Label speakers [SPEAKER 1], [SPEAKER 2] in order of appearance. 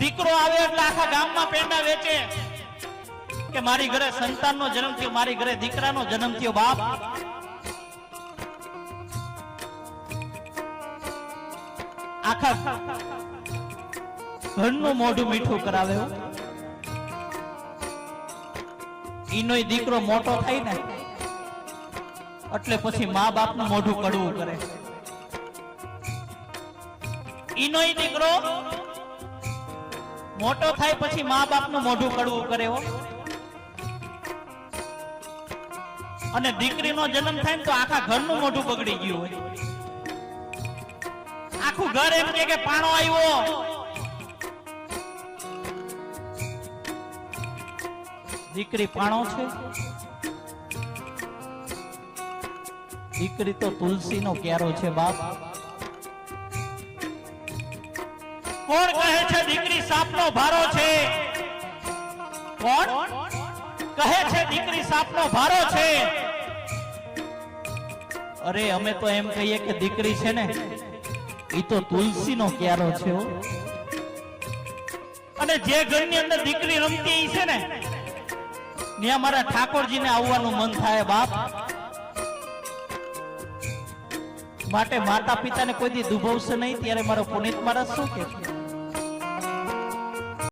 [SPEAKER 1] દીકરો આવે એટલે આખા ગામમાં પેંડા વેચે કે મારી ઘરે સંતાનનો જન્મ થયો, મારી ઘરે દીકરાનો જન્મ થયો. બાપ આખા ઘરનું મોઢું મીઠું કરાવે. ઈનોય દીકરો મોટો થાય ને એટલે પછી મા બાપનું મોઢું કડવું કરે. ઈનોય દીકરો મોટો થાય પછી મા બાપનું મોઢું કડવું કરે. અને દીકરીનો જન્મ થાય ને તો આખા ઘરનું મોઢું બગડી ગયું હોય. આખું ઘર એમ કે પાણો આવ્યો. દીકરી પાણો છે? દીકરી તો તુલસીનો ક્યારો છે. બાપ કોણ કહે છે દીકરી સાપનો ભારો છે? કોણ કહે છે દીકરી સાપનો ભારો છે? અરે અમે તો એમ કહીએ કે દીકરી છે ને ઈ તો તુલસીનો ક્યારો છે. અને જે ઘરની અંદર દીકરી રમતી છે ને ત્યાં મારા ઠાકોરજીને આવવાનું મન થાય. બાપ માટે માતા પિતાને કોઈ દી દુભવશે નહીં. ત્યારે મારો પુનિત મહારાજ શું કે છે?